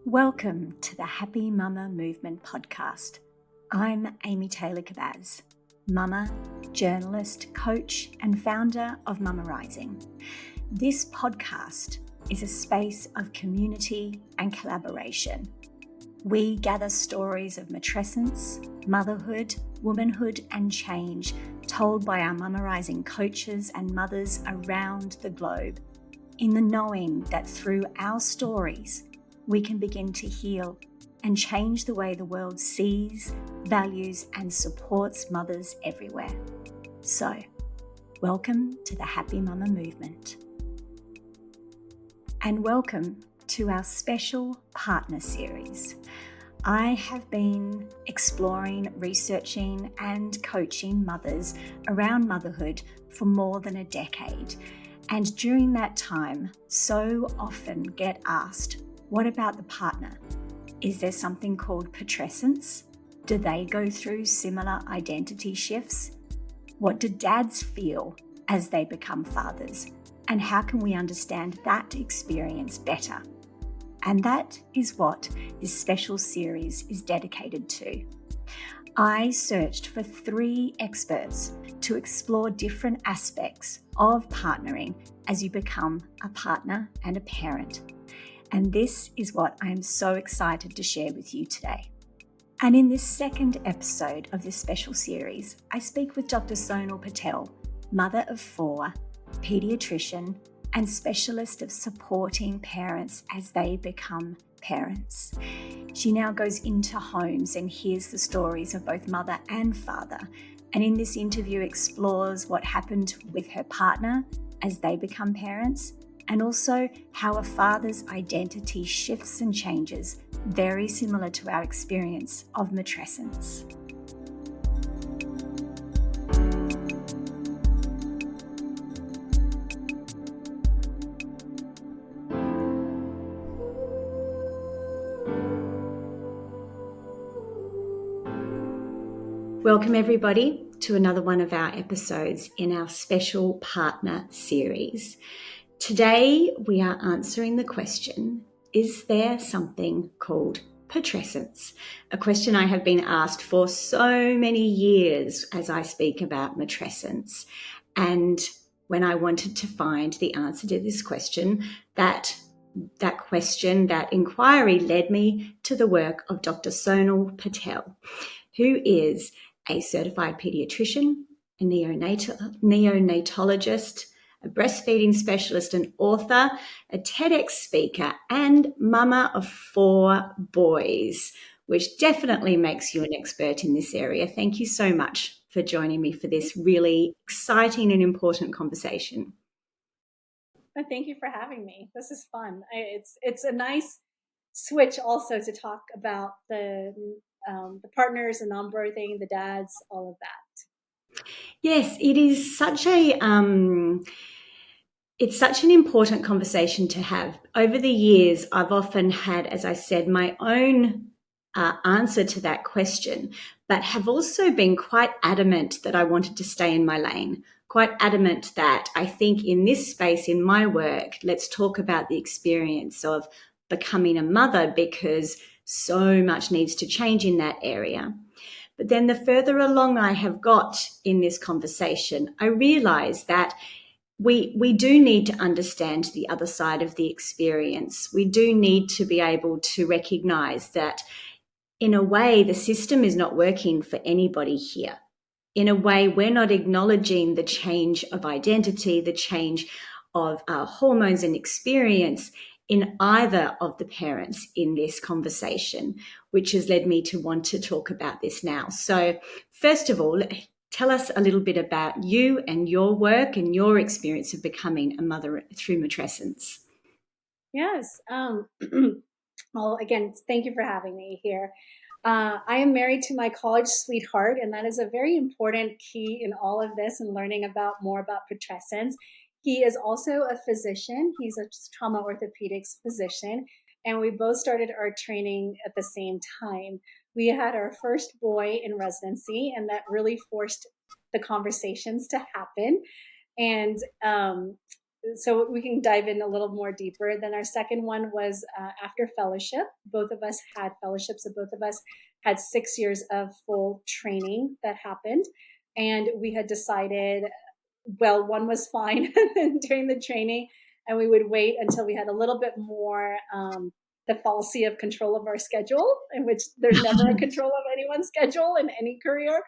Welcome to the Happy Mama Movement podcast. I'm Amy Taylor-Kabbaz, mama, journalist, coach, and founder of Mama Rising. This podcast is a space of community and collaboration. We gather stories of matrescence, motherhood, womanhood, and change told by our Mama Rising coaches and mothers around the globe, in the knowing that through our stories, we can begin to heal and change the way the world sees, values, and supports mothers everywhere. So, welcome to the Happy Mama Movement. And welcome to our special partner series. I have been exploring, researching, and coaching mothers around motherhood for more than a decade. And during that time, so often get asked, what about the partner? Is there something called Patrescence? Do they go through similar identity shifts? What do dads feel as they become fathers? And how can we understand that experience better? And that is what this special series is dedicated to. I searched for 3 experts to explore different aspects of partnering as you become a partner and a parent. And this is what I am so excited to share with you today. And in this second episode of this special series, I speak with Dr. Sonal Patel, mother of 4, pediatrician, and specialist of supporting parents as they become parents. She now goes into homes and hears the stories of both mother and father, and in this interview explores what happened with her partner as they become parents, and also how a father's identity shifts and changes, very similar to our experience of matrescence. Welcome everybody to another one of our episodes in our special partner series. Today we are answering the question, is there something called Patrescence? A question I have been asked for so many years as I speak about matrescence. And when I wanted to find the answer to this question, that inquiry led me to the work of Dr. Sonal Patel, who is a certified pediatrician, a neonatologist, a breastfeeding specialist and author, a TEDx speaker, and mama of 4 boys, which definitely makes you an expert in this area. Thank you so much for joining me for this really exciting and important conversation. Thank you for having me. This is fun. It's a nice switch also to talk about the partners and non-birthing, the dads, all of that. Yes, it is such it's such an important conversation to have. Over the years, I've often had, as I said, my own answer to that question, but have also been quite adamant that I wanted to stay in my lane, quite adamant that I think in this space, in my work, let's talk about the experience of becoming a mother, because so much needs to change in that area. But then the further along I have got in this conversation, I realize that we do need to understand the other side of the experience. We do need to be able to recognize that in a way, the system is not working for anybody here. In a way, we're not acknowledging the change of identity, the change of our hormones and experience in either of the parents in this conversation, which has led me to want to talk about this now. So first of all, tell us a little bit about you and your work and your experience of becoming a mother through matrescence. Yes. Well, again, thank you for having me here. I am married to my college sweetheart, and that is a very important key in all of this and learning more about Patrescence. He is also a physician. He's a trauma orthopedics physician, and we both started our training at the same time. We had our first boy in residency, and that really forced the conversations to happen. And so we can dive in a little more deeper. Then our second one was after fellowship. Both of us had fellowships, so both of us had 6 years of full training that happened. And we had decided, well, one was fine during the training, and we would wait until we had a little bit more the fallacy of control of our schedule, in which there's never a control of anyone's schedule in any career.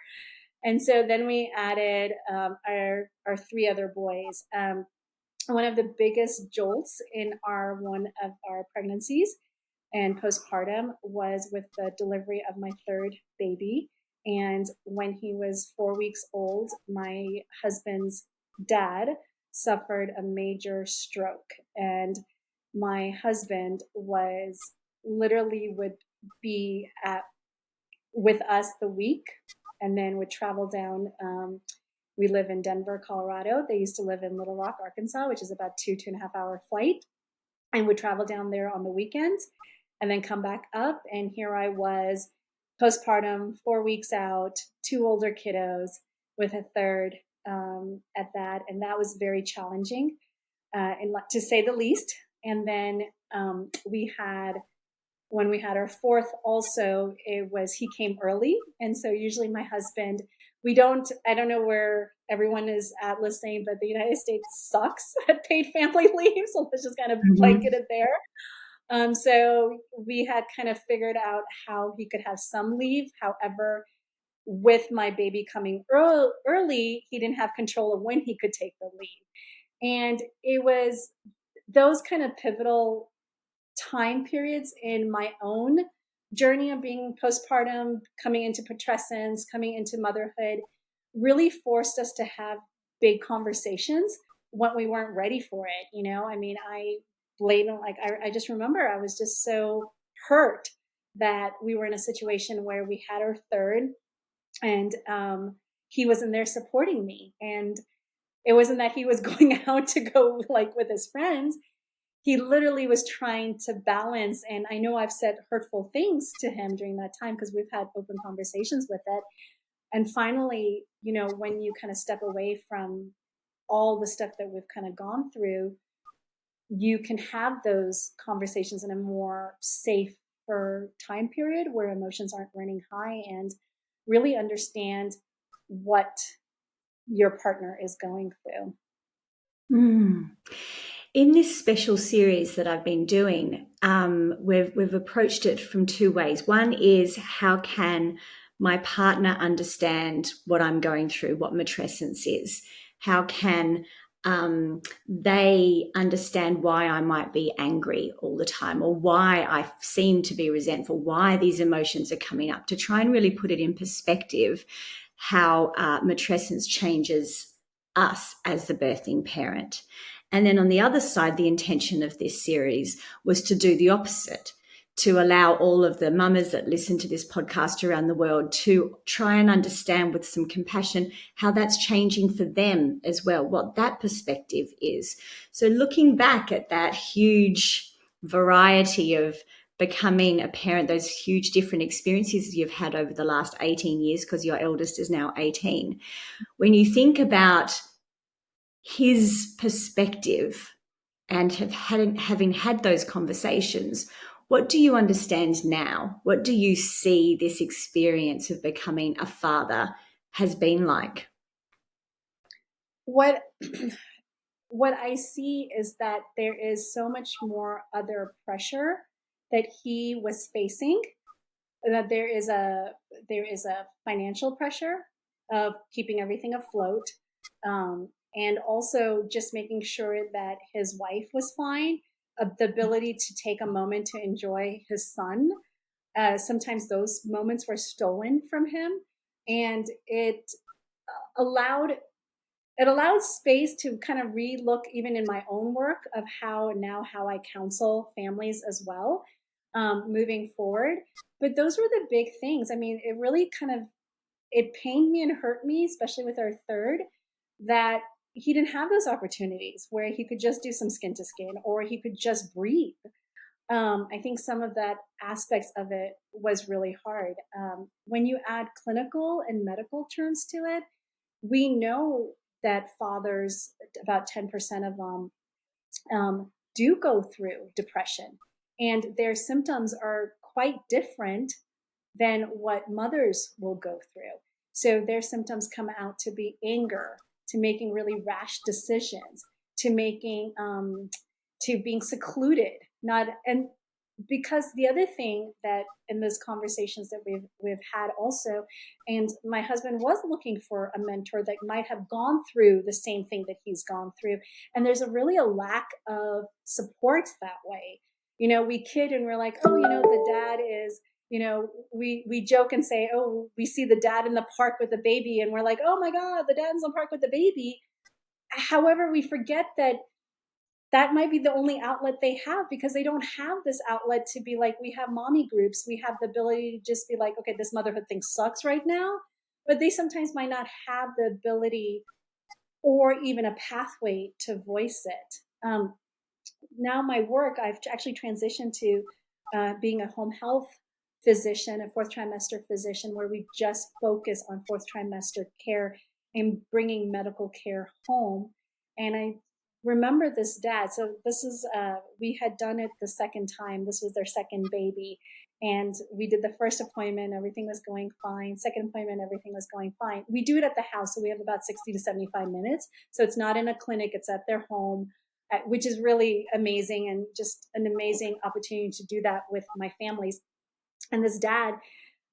And so then we added our three other boys. One of the biggest jolts in one of our pregnancies and postpartum was with the delivery of my third baby. And when he was 4 weeks old, my husband's dad suffered a major stroke. And my husband was literally would be with us the week and then would travel down. We live in Denver, Colorado. They used to live in Little Rock, Arkansas, which is about 2.5 hour flight, and would travel down there on the weekends and then come back up. And here I was postpartum, 4 weeks out, 2 older kiddos with a third at that. And that was very challenging, and to say the least. And then when we had our fourth also, he came early. And so usually my husband, I don't know where everyone is at listening, but the United States sucks at paid family leave. So let's just kind of blanket it there. So we had kind of figured out how he could have some leave. However, with my baby coming early, he didn't have control of when he could take the leave. And it was those kind of pivotal time periods in my own journey of being postpartum, coming into Patrescence, coming into motherhood, really forced us to have big conversations when we weren't ready for it. I mean, I just remember I was just so hurt that we were in a situation where we had our third, and he wasn't there supporting me. And it wasn't that he was going out to go with his friends. He literally was trying to balance. And I know I've said hurtful things to him during that time because we've had open conversations with it. And finally, when you kind of step away from all the stuff that we've kind of gone through, you can have those conversations in a more safer time period where emotions aren't running high, and really understand what your partner is going through. In this special series that I've been doing, we've approached it from two ways. One is, how can my partner understand what I'm going through, what matrescence is? How can they understand why I might be angry all the time, or why I seem to be resentful, why these emotions are coming up, to try and really put it in perspective how matrescence changes us as the birthing parent. And then on the other side, the intention of this series was to do the opposite, to allow all of the mamas that listen to this podcast around the world to try and understand with some compassion how that's changing for them as well, what that perspective is. So looking back at that huge variety of becoming a parent, those huge different experiences you've had over the last 18 years, because your eldest is now 18, when you think about his perspective and having had those conversations, what do you understand now? What do you see this experience of becoming a father has been like? What I see is that there is so much more other pressure that he was facing, that there is a financial pressure of keeping everything afloat, and also just making sure that his wife was fine, the ability to take a moment to enjoy his son. Sometimes those moments were stolen from him, and it allowed space to kind of re-look even in my own work of how I counsel families as well, moving forward. But those were the big things. I mean, it really it pained me and hurt me, especially with our third, that he didn't have those opportunities where he could just do some skin to skin, or he could just breathe. I think some of that aspects of it was really hard. When you add clinical and medical terms to it, we know that fathers, about 10% of them, do go through depression, and their symptoms are quite different than what mothers will go through. So their symptoms come out to be anger, to making really rash decisions, to making to being secluded. Not and because the other thing that in those conversations that we've had also, and my husband was looking for a mentor that might have gone through the same thing that he's gone through, and there's a lack of support that way. We kid and we're like, oh, the dad is, we joke and say, oh, we see the dad in the park with the baby, and we're like, oh my God, the dad's in the park with the baby. However, we forget that might be the only outlet they have, because they don't have this outlet to be like, we have mommy groups. We have the ability to just be like, okay, this motherhood thing sucks right now, but they sometimes might not have the ability or even a pathway to voice it. Now my work, I've actually transitioned to being a home health physician, a fourth trimester physician, where we just focus on fourth trimester care and bringing medical care home. And I remember this dad. So this is, we had done it the second time. This was their second baby. And we did the first appointment. Everything was going fine. Second appointment, everything was going fine. We do it at the house. So we have about 60 to 75 minutes. So it's not in a clinic. It's at their home, which is really amazing, and just an amazing opportunity to do that with my families. And this dad,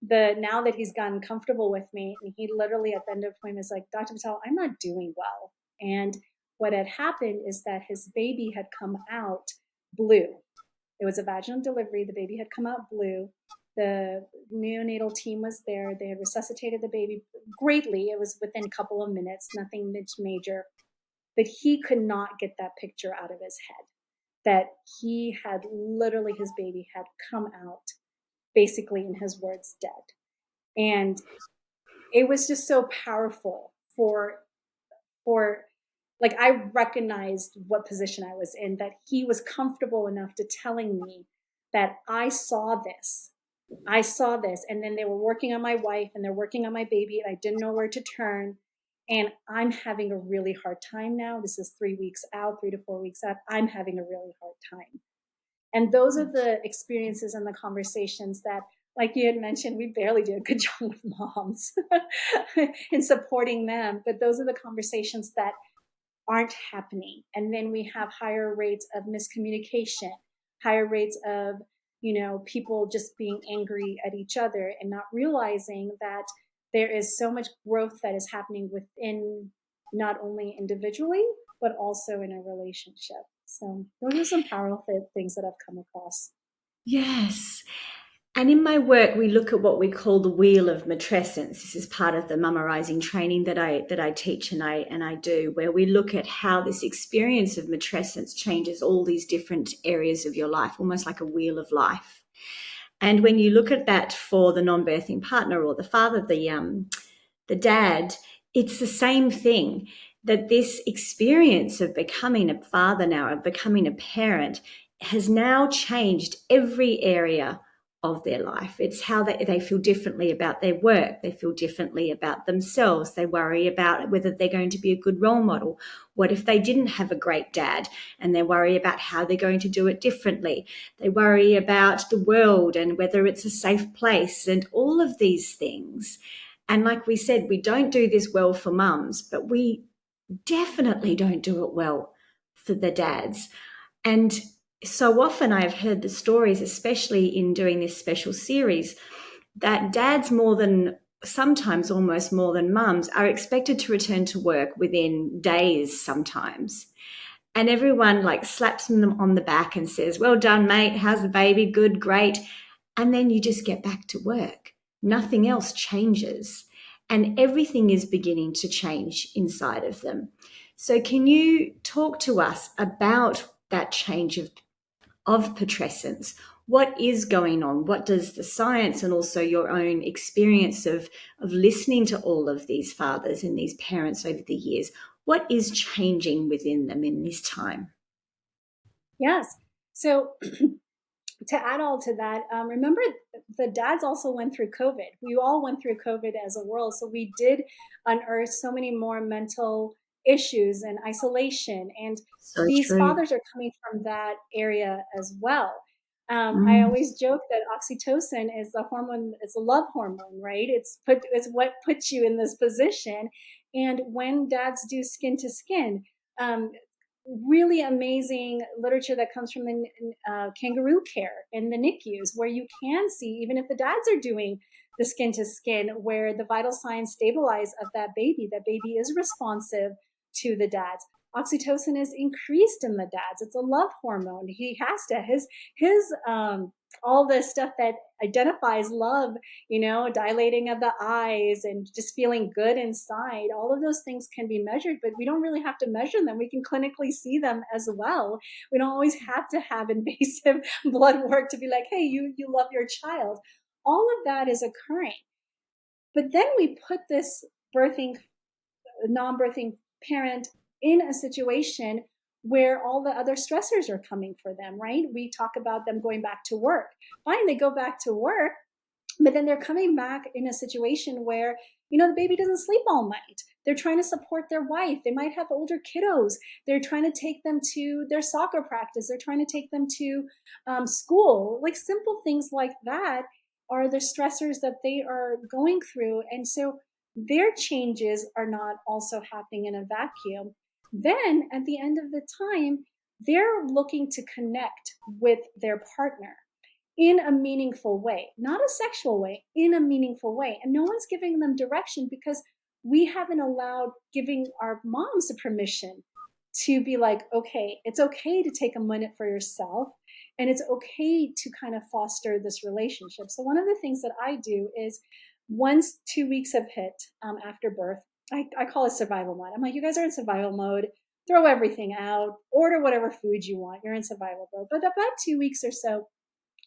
now that he's gotten comfortable with me, and he literally at the end of the appointment is like, Dr. Patel, I'm not doing well. And what had happened is that his baby had come out blue. It was a vaginal delivery. The baby had come out blue. The neonatal team was there. They had resuscitated the baby greatly. It was within a couple of minutes, nothing major. But he could not get that picture out of his head, that he had literally, his baby had come out, basically in his words, dead. And it was just so powerful for like, I recognized what position I was in, that he was comfortable enough to telling me that I saw this. And then they were working on my wife and they're working on my baby, and I didn't know where to turn. And I'm having a really hard time now. This is 3 weeks out, 3 to 4 weeks out. I'm having a really hard time. And those are the experiences and the conversations that, like you had mentioned, we barely do a good job with moms in supporting them. But those are the conversations that aren't happening. And then we have higher rates of miscommunication, higher rates of, people just being angry at each other and not realizing that there is so much growth that is happening within, not only individually, but also in a relationship. So those are some powerful things that I've come across. Yes. And in my work, we look at what we call the wheel of matrescence. This is part of the mummerizing training that I teach and I do, where we look at how this experience of matrescence changes all these different areas of your life, almost like a wheel of life. And when you look at that for the non-birthing partner or the father, the dad, it's the same thing, that this experience of becoming a father now, of becoming a parent, has now changed every area of their life. It's how they feel differently about their work. They feel differently about themselves. They worry about whether they're going to be a good role model. What if they didn't have a great dad? And they worry about how they're going to do it differently. They worry about the world and whether it's a safe place and all of these things. And like we said, we don't do this well for mums, but we definitely don't do it well for the dads. And so often I've heard the stories, especially in doing this special series, that dads sometimes almost more than mums are expected to return to work within days sometimes. And everyone like slaps them on the back and says, well done, mate. How's the baby? Good, great. And then you just get back to work. Nothing else changes. And everything is beginning to change inside of them. So can you talk to us about that change of Patrescence? What is going on? What does the science and also your own experience of listening to all of these fathers and these parents over the years, what is changing within them in this time? Yes. So to add all to that, remember the dads also went through COVID. We all went through COVID as a world. So we did unearth so many more mental issues and isolation. And So these true. fathers are coming from that area as well. I always joke that oxytocin is a hormone, it's a love hormone, right? It's what puts you in this position. And when dads do skin to skin, really amazing literature that comes from the kangaroo care in the NICUs, where you can see, even if the dads are doing the skin to skin, where the vital signs stabilize of that baby is responsive to the dads. Oxytocin is increased in the dads. It's a love hormone. He has to, his all the stuff that identifies love, dilating of the eyes and just feeling good inside. All of those things can be measured, but we don't really have to measure them. We can clinically see them as well. We don't always have to have invasive blood work to be like, hey, you love your child. All of that is occurring. But then we put this non-birthing parent in a situation where all the other stressors are coming for them, right? We talk about them going back to work. Fine, they go back to work, but then they're coming back in a situation where, the baby doesn't sleep all night. They're trying to support their wife. They might have older kiddos. They're trying to take them to their soccer practice. They're trying to take them to school. Like simple things like that are the stressors that they are going through. And so their changes are not also happening in a vacuum. Then at the end of the time, they're looking to connect with their partner in a meaningful way, not a sexual way, in a meaningful way. And no one's giving them direction because we haven't allowed giving our moms the permission to be like, okay, it's okay to take a minute for yourself. And it's okay to kind of foster this relationship. So one of the things that I do is once 2 weeks have hit after birth, I call it survival mode. I'm like, you guys are in survival mode. Throw everything out. Order whatever food you want. You're in survival mode. But about 2 weeks or so,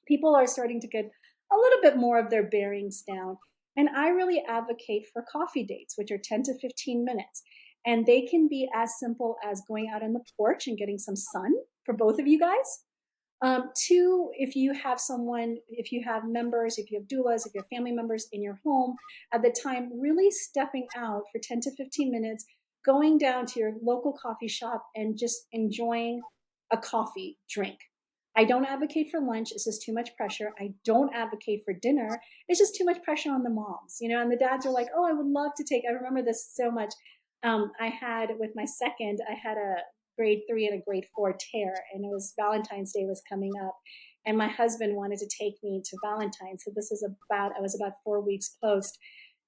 people are starting to get a little bit more of their bearings down. And I really advocate for coffee dates, which are 10 to 15 minutes. And they can be as simple as going out on the porch and getting some sun for both of you guys. Two, if you have members, if you have doulas, if you have family members in your home at the time, really stepping out for 10 to 15 minutes, going down to your local coffee shop and just enjoying a coffee drink. I don't advocate for lunch. It's just too much pressure. I don't advocate for dinner. It's just too much pressure on the moms, and the dads are like, oh, I would love to take, I remember this so much. I had with my second, I had a grade 3 and a grade 4 tear, and it was Valentine's Day was coming up, and my husband wanted to take me to Valentine's. So I was about 4 weeks post,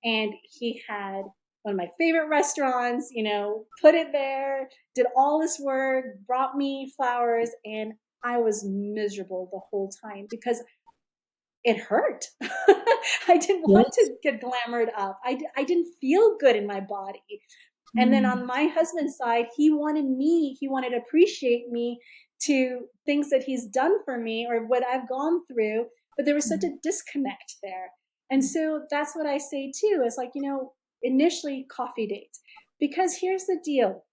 and he had one of my favorite restaurants, put it there, did all this work, brought me flowers, and I was miserable the whole time because it hurt. I didn't want to get glamored up. I didn't feel good in my body. And then on my husband's side, he wanted to appreciate me to things that he's done for me or what I've gone through, but there was such a disconnect there. And so that's what I say too, is like, initially coffee dates, because here's the deal.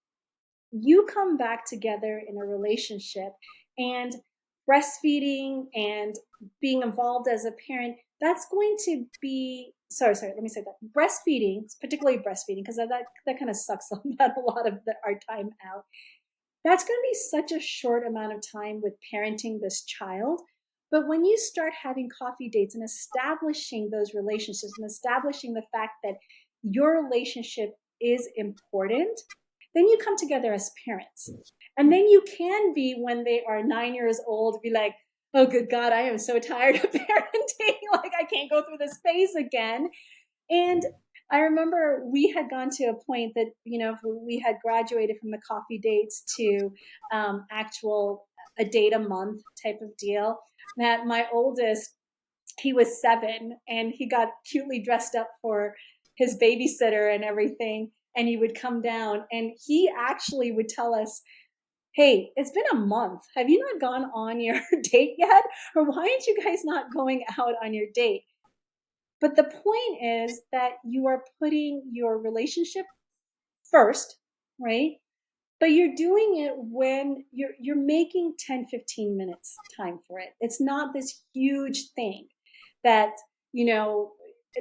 You come back together in a relationship, and breastfeeding and being involved as a parent, that's going to be, let me say that. Breastfeeding, particularly breastfeeding, because that kind of sucks a lot of our time out. That's going to be such a short amount of time with parenting this child. But when you start having coffee dates and establishing those relationships and establishing the fact that your relationship is important, then you come together as parents. And then you can be, when they are 9 years old, be like, oh, good God, I am so tired of parenting. Like, I can't go through this phase again. And I remember we had gone to a point that, we had graduated from the coffee dates to a date a month type of deal. That my oldest, he was 7, and he got cutely dressed up for his babysitter and everything. And he would come down, and he actually would tell us, hey, it's been a month. Have you not gone on your date yet? Or why aren't you guys not going out on your date? But the point is that you are putting your relationship first, right? But you're doing it when you're making 10, 15 minutes time for it. It's not this huge thing that,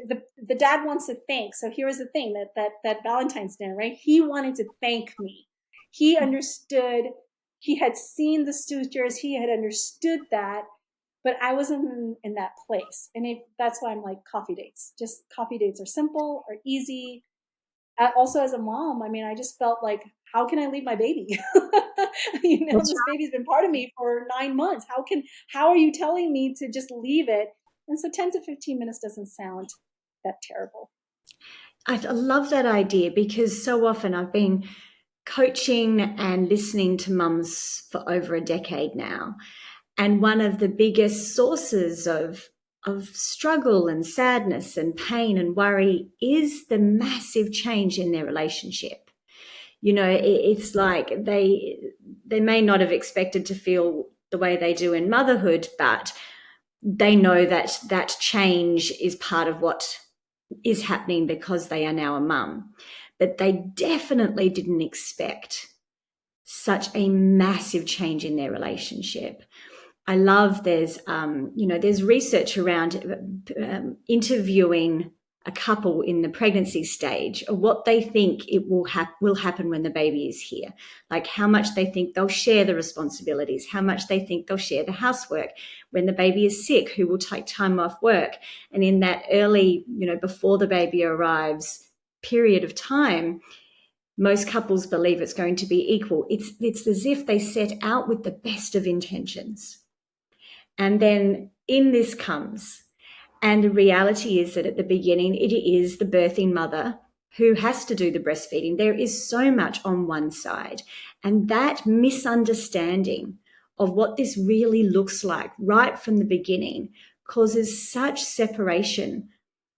the dad wants to thank. So here was the thing that Valentine's dinner, right? He wanted to thank me. He understood. He had seen the sutures. He had understood that, but I wasn't in that place. And that's why I'm like coffee dates. Just coffee dates are simple, are easy. Also, as a mom, I mean, I just felt like, how can I leave my baby? That's This baby's been part of me for 9 months. How are you telling me to just leave it? And so 10 to 15 minutes doesn't sound that terrible. I love that idea, because so often I've been coaching and listening to mums for over a decade now. And one of the biggest sources of struggle and sadness and pain and worry is the massive change in their relationship. It's like they may not have expected to feel the way they do in motherhood, but they know that that change is part of what is happening because they are now a mum. But they definitely didn't expect such a massive change in their relationship. I love there's research around interviewing a couple in the pregnancy stage of what they think it will happen when the baby is here, like how much they think they'll share the responsibilities, how much they think they'll share the housework, when the baby is sick, who will take time off work. And in that early, before the baby arrives period of time, most couples believe it's going to be equal. It's as if they set out with the best of intentions. And then in this comes, and the reality is that at the beginning, it is the birthing mother who has to do the breastfeeding. There is so much on one side. And that misunderstanding of what this really looks like right from the beginning causes such separation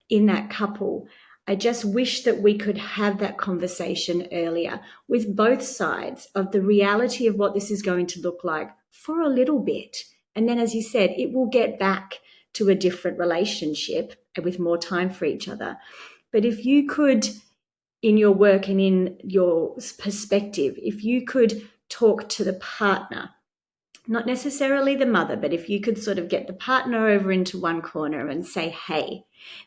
in that couple. I just wish that we could have that conversation earlier with both sides of the reality of what this is going to look like for a little bit. And then, as you said, it will get back to a different relationship with more time for each other. But if you could, in your work and in your perspective, if you could talk to the partner, not necessarily the mother, but if you could sort of get the partner over into one corner and say, hey,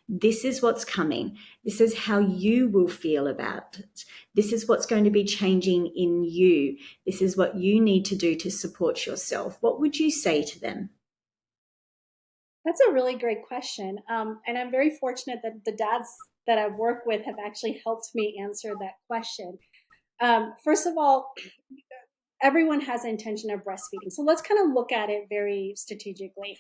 this is what's coming. This is how you will feel about it. This is what's going to be changing in you. This is what you need to do to support yourself. What would you say to them? That's a really great question. And I'm very fortunate that the dads that I work with have actually helped me answer that question. First of all, everyone has an intention of breastfeeding. So let's kind of look at it very strategically.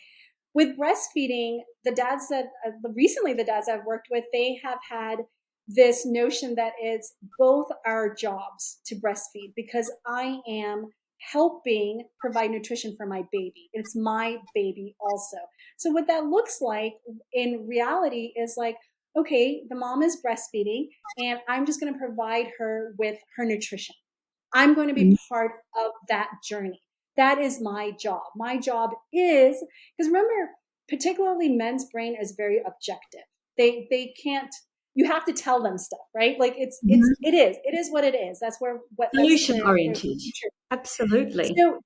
With breastfeeding, the dads I've worked with, they have had this notion that it's both our jobs to breastfeed, because I am helping provide nutrition for my baby. It's my baby also. So what that looks like in reality is like, okay, the mom is breastfeeding and I'm just going to provide her with her nutrition. I'm going to be part of that journey. That is my job. My job is, because remember, particularly men's brain is very objective. They can't, you have to tell them stuff, right? Like it is what it is. That's Solution oriented. Absolutely. So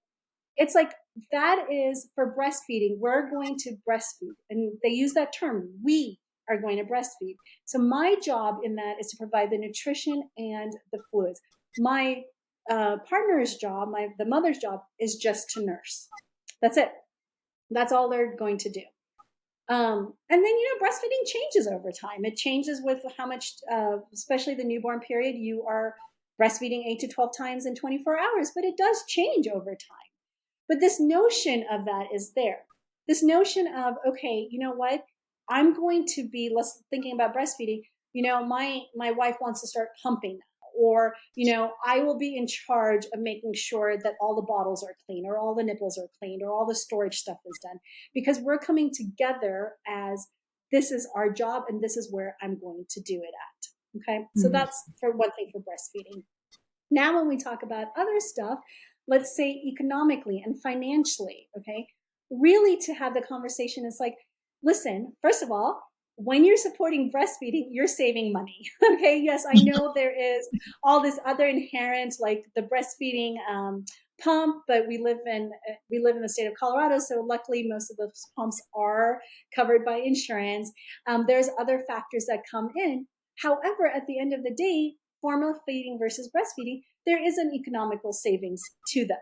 it's like, that is for breastfeeding. We're going to breastfeed. And they use that term, we are going to breastfeed. So my job in that is to provide the nutrition and the fluids. My partner's job, the mother's job, is just to nurse. That's it. That's all they're going to do. And then, breastfeeding changes over time. It changes with how much, especially the newborn period, you are breastfeeding 8 to 12 times in 24 hours, but it does change over time. But this notion of that is there. This notion of, okay, you know what? I'm going to be thinking about breastfeeding. My wife wants to start pumping now. Or, I will be in charge of making sure that all the bottles are clean, or all the nipples are cleaned, or all the storage stuff is done. Because we're coming together as, this is our job and this is where I'm going to do it at. Okay. Mm-hmm. So that's for one thing for breastfeeding. Now, when we talk about other stuff, let's say economically and financially, okay, really to have the conversation is like, listen, first of all, when you're supporting breastfeeding, you're saving money. Okay. Yes, I know there is all this other inherent, like the breastfeeding pump, but we live in the state of Colorado, so luckily most of those pumps are covered by insurance. There's other factors that come in. However, at the end of the day, formula feeding versus breastfeeding, there is an economical savings to that.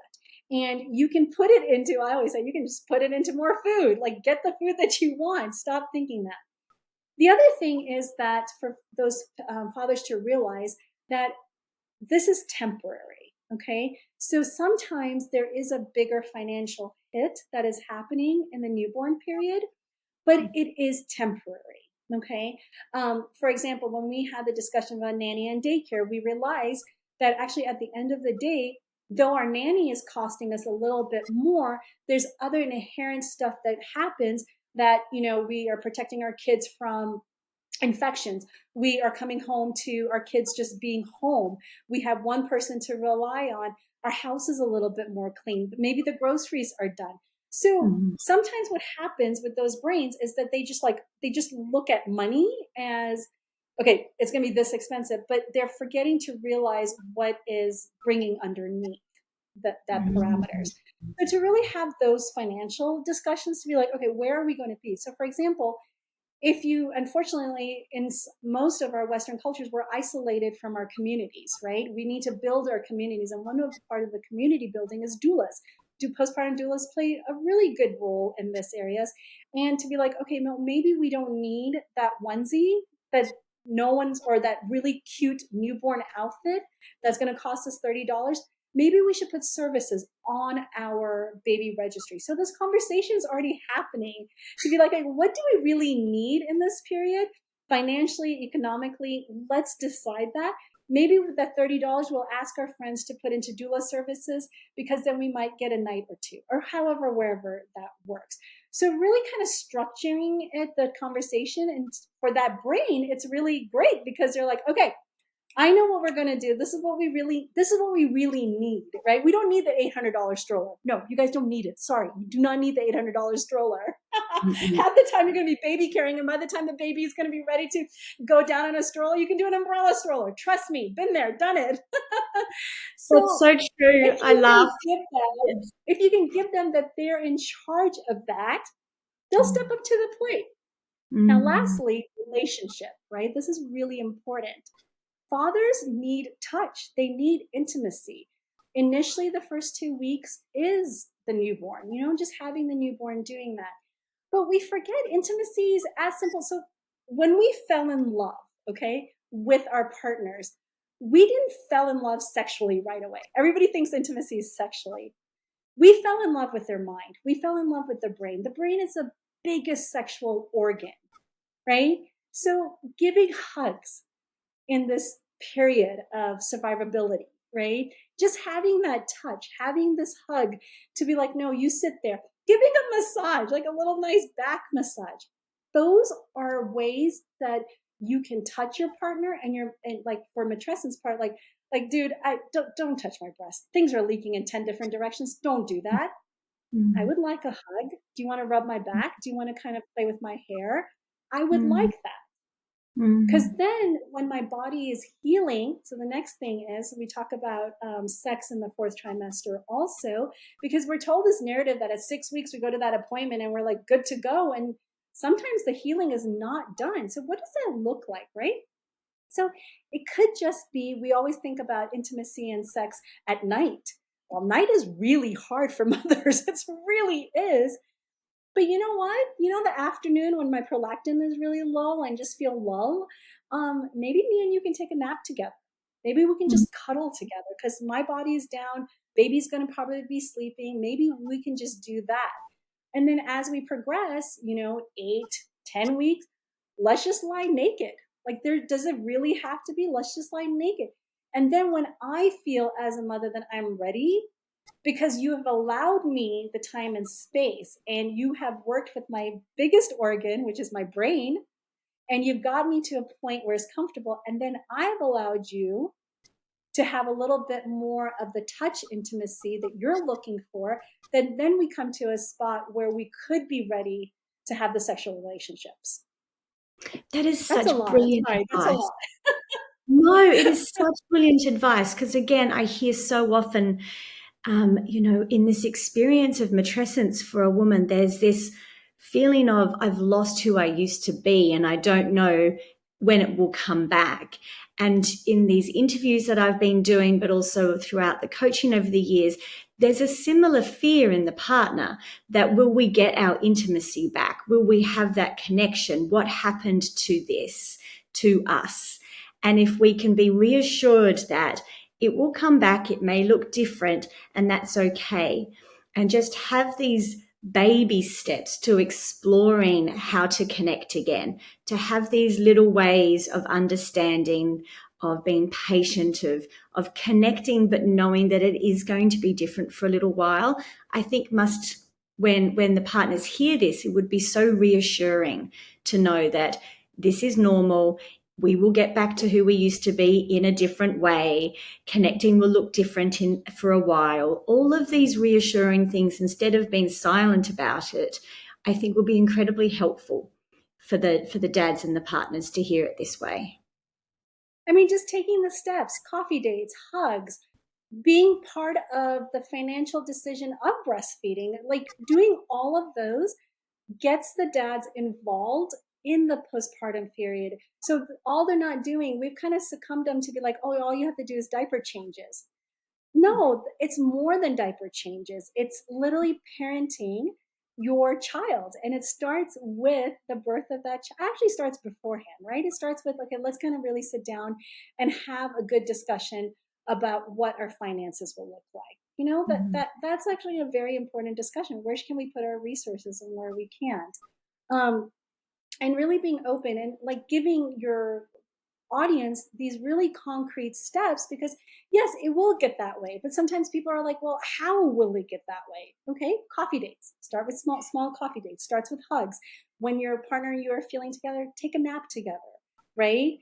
And you can put it into, I always say, you can just put it into more food, like get the food that you want. Stop thinking that. The other thing is that for those fathers to realize that this is temporary, okay? So sometimes there is a bigger financial hit that is happening in the newborn period, but it is temporary, okay? For example, when we had the discussion about nanny and daycare, we realized that actually at the end of the day, though our nanny is costing us a little bit more, there's other inherent stuff that happens that, we are protecting our kids from infections. We are coming home to our kids just being home. We have one person to rely on. Our house is a little bit more clean, but maybe the groceries are done. So sometimes what happens with those brains is that they just look at money as, okay, it's going to be this expensive, but they're forgetting to realize what is bringing underneath that parameters. So to really have those financial discussions to be like, okay, where are we going to be? So for example, if you, unfortunately, in most of our Western cultures, we're isolated from our communities, right? We need to build our communities. And one part of the community building is doulas. Postpartum doulas play a really good role in this areas. And to be like, okay, no, maybe we don't need that onesie that or that really cute newborn outfit that's going to cost us $30. Maybe we should put services on our baby registry. So this conversation is already happening to be like, what do we really need in this period? Financially, economically, let's decide that. Maybe with that $30, we'll ask our friends to put into doula services, because then we might get a night or two, or however, wherever that works. So really kind of structuring the conversation. And for that brain, it's really great because they're like, okay, I know what we're going to do. This is what we really need, right? We don't need the $800 stroller. No, you guys don't need it. Sorry. You do not need the $800 stroller. Half the time you're going to be baby carrying, and by the time the baby is going to be ready to go down on a stroller, you can do an umbrella stroller. Trust me, been there, done it. That's so true. I laugh. If you can give them that they're in charge of that, they'll step up to the plate. Now, lastly, relationship, right? This is really important. Fathers need touch. They need intimacy. Initially, the first 2 weeks is the newborn, just having the newborn doing that. But we forget intimacy is as simple. So when we fell in love, okay, with our partners, we didn't fall in love sexually right away. Everybody thinks intimacy is sexually. We fell in love with their mind. We fell in love with the brain. The brain is the biggest sexual organ, right? So giving hugs in this period of survivability, right? Just having that touch, having this hug to be like, no, you sit there, giving a massage, like a little nice back massage. Those are ways that you can touch your partner, and like for matrescence part, like, dude, don't touch my breast. Things are leaking in 10 different directions. Don't do that. I would like a hug. Do you want to rub my back? Do you want to kind of play with my hair? I would like that. Because then when my body is healing, so the next thing is we talk about sex in the 4th trimester also, because we're told this narrative that at 6 weeks we go to that appointment and we're like good to go. And sometimes the healing is not done. So what does that look like, right? So it could just be, we always think about intimacy and sex at night. Well, night is really hard for mothers. It really is. But you know what? The afternoon when my prolactin is really low and just feel low, maybe me and you can take a nap together. Maybe we can just cuddle together because my body's down. Baby's going to probably be sleeping. Maybe we can just do that. And then as we progress, 8, 10 weeks, let's just lie naked. Like does it really have to be? Let's just lie naked. And then when I feel as a mother that I'm ready, because you have allowed me the time and space, and you have worked with my biggest organ, which is my brain, and you've got me to a point where it's comfortable. And then I've allowed you to have a little bit more of the touch intimacy that you're looking for. Then we come to a spot where we could be ready to have the sexual relationships. That is such brilliant advice. No, it is such brilliant advice, because again, I hear so often in this experience of matrescence for a woman, there's this feeling of I've lost who I used to be and I don't know when it will come back. And in these interviews that I've been doing, but also throughout the coaching over the years, there's a similar fear in the partner that will we get our intimacy back? Will we have that connection? What happened to this, to us? And if we can be reassured that it will come back, it may look different, and that's okay. And just have these baby steps to exploring how to connect again, to have these little ways of understanding, of being patient, of connecting, but knowing that it is going to be different for a little while. I think when the partners hear this, it would be so reassuring to know that this is normal. We will get back to who we used to be in a different way. Connecting will look different for a while. All of these reassuring things, instead of being silent about it, I think will be incredibly helpful for the dads and the partners to hear it this way. I mean, just taking the steps, coffee dates, hugs, being part of the financial decision of breastfeeding, like doing all of those gets the dads involved in the postpartum period. So all they're not doing, we've kind of succumbed them to be like, oh, all you have to do is diaper changes. No, it's more than diaper changes. It's literally parenting your child. And it starts with the birth of that child. Actually starts beforehand, right? It starts with, okay, let's kind of really sit down and have a good discussion about what our finances will look like. That's actually a very important discussion. Where can we put our resources and where we can't? And really being open and like giving your audience these really concrete steps, because yes, it will get that way. But sometimes people are like, well, how will it get that way? Okay, coffee dates. Start with small coffee dates. Starts with hugs. When your partner and you are feeling together, take a nap together, right?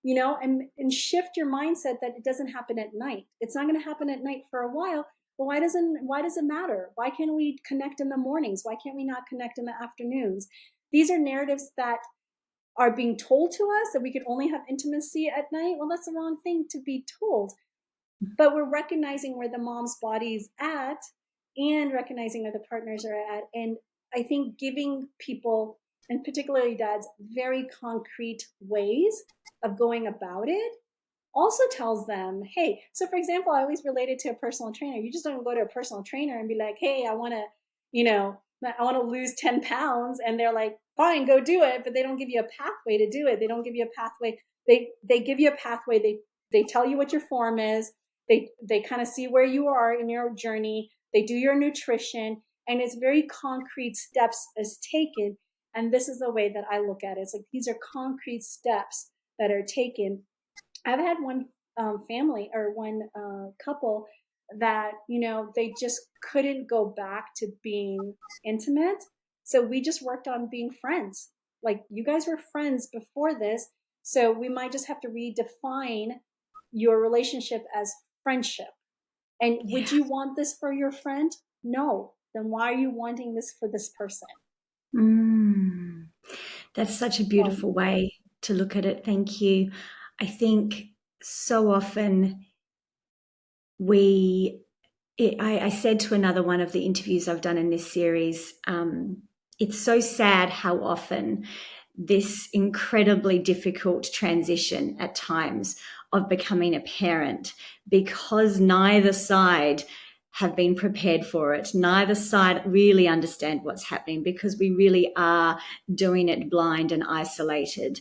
And shift your mindset that it doesn't happen at night. It's not going to happen at night for a while. Well, why does it matter? Why can't we connect in the mornings? Why can't we not connect in the afternoons? These are narratives that are being told to us that we can only have intimacy at night. Well, that's the wrong thing to be told. But we're recognizing where the mom's body is at and recognizing where the partners are at. And I think giving people, and particularly dads, very concrete ways of going about it also tells them, hey, so for example, I always relate it to a personal trainer. You just don't go to a personal trainer and be like, hey, I want to lose 10 pounds. And they're like, fine, go do it. But they don't give you a pathway to do it. They don't give you a pathway. They give you a pathway. They tell you what your form is. They kind of see where you are in your journey. They do your nutrition, and it's very concrete steps as taken. And this is the way that I look at it. It's like, these are concrete steps that are taken. I've had one family or one couple that, they just couldn't go back to being intimate. So we just worked on being friends. Like, you guys were friends before this. So we might just have to redefine your relationship as friendship. And would you want this for your friend? No. Then why are you wanting this for this person? That's such a beautiful way to look at it. Thank you. I think so often I said to another one of the interviews I've done in this series, it's so sad how often this incredibly difficult transition at times of becoming a parent, because neither side have been prepared for it. Neither side really understand what's happening, because we really are doing it blind and isolated.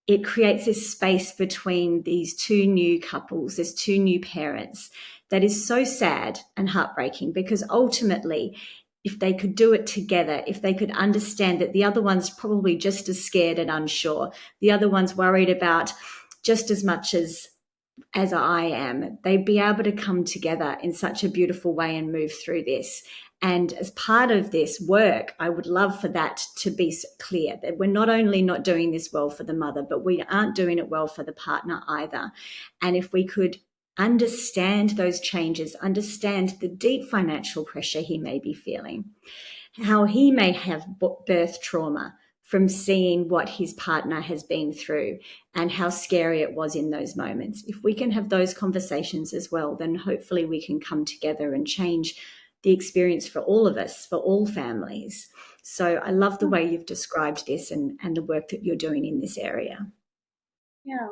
It creates this space between these two new couples, these two new parents, that is so sad and heartbreaking, because ultimately, if they could do it together, if they could understand that the other one's probably just as scared and unsure, the other one's worried about just as much as I am, they'd be able to come together in such a beautiful way and move through this. And as part of this work, I would love for that to be clear, that we're not only not doing this well for the mother, but we aren't doing it well for the partner either. And if we could understand those changes, understand the deep financial pressure he may be feeling, how he may have birth trauma from seeing what his partner has been through and how scary it was in those moments. If we can have those conversations as well, then hopefully we can come together and change the experience for all of us, for all families. So I love the way you've described this and the work that you're doing in this area. Yeah.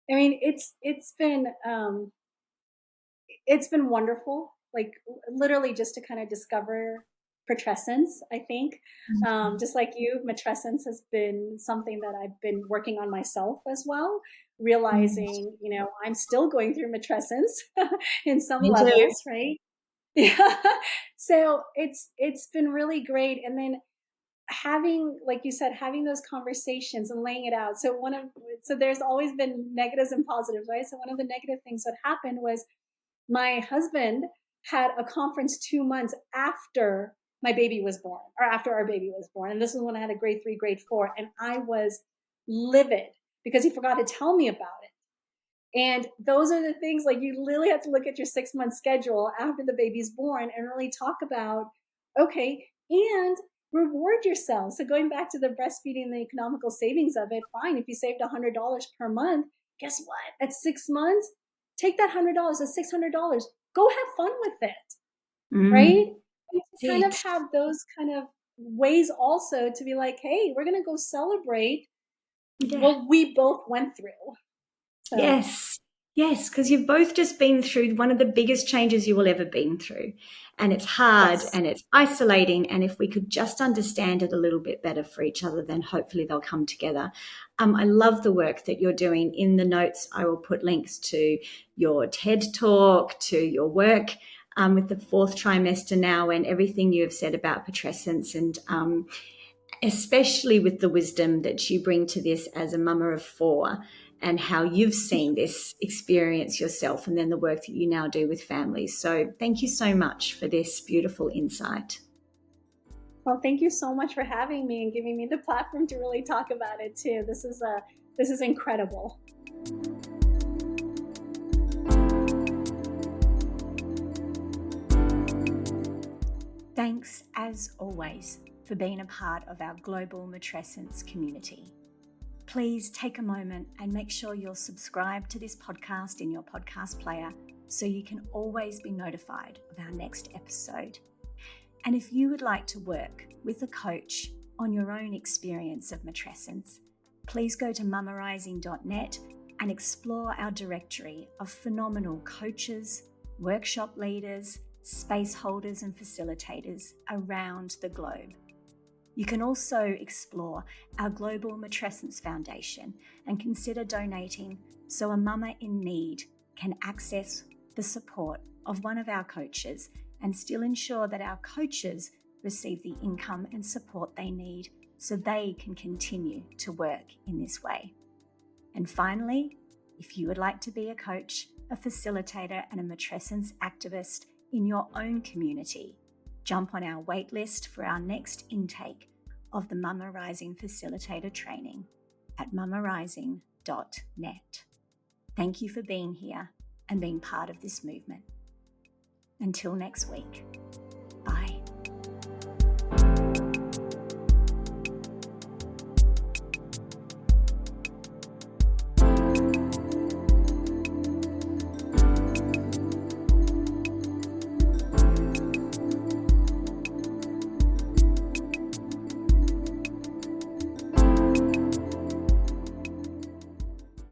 I mean, it's been wonderful, like literally just to kind of discover Patrescence, I think. Just like you, Matrescence has been something that I've been working on myself as well, realizing, I'm still going through Matrescence in some levels, right? Yeah. So it's been really great. And then having, like you said, having those conversations and laying it out. So there's always been negatives and positives, right? So one of the negative things that happened was my husband had a conference 2 months after my baby was born, or after our baby was born. And this was when I had a grade 3, grade 4. And I was livid because he forgot to tell me about it. And those are the things, like, you literally have to look at your 6-month schedule after the baby's born and really talk about, okay, and reward yourself. So going back to the breastfeeding and the economical savings of it, fine. If you saved $100 per month, guess what? At 6 months, take that $100, that's $600. Go have fun with it, right? And to kind of have those kind of ways also to be like, hey, we're going to go celebrate what we both went through. So. Yes, because you've both just been through one of the biggest changes you will ever been through. And it's hard and it's isolating. And if we could just understand it a little bit better for each other, then hopefully they'll come together. I love the work that you're doing. In the notes, I will put links to your TED Talk, to your work with the 4th trimester now, and everything you have said about Patrescence, and especially with the wisdom that you bring to this as a mama of 4, and how you've seen this experience yourself, and then the work that you now do with families. So thank you so much for this beautiful insight. Well, thank you so much for having me and giving me the platform to really talk about it too. This is incredible. Thanks, as always, for being a part of our global Matrescence community. Please take a moment and make sure you're subscribed to this podcast in your podcast player so you can always be notified of our next episode. And if you would like to work with a coach on your own experience of Matrescence, please go to mamarising.net and explore our directory of phenomenal coaches, workshop leaders, space holders and facilitators around the globe. You can also explore our Global Matrescence Foundation and consider donating so a mama in need can access the support of one of our coaches and still ensure that our coaches receive the income and support they need so they can continue to work in this way. And finally, if you would like to be a coach, a facilitator, and a Matrescence activist in your own community, jump on our waitlist for our next intake of the Mama Rising Facilitator Training at mamarising.net. Thank you for being here and being part of this movement. Until next week.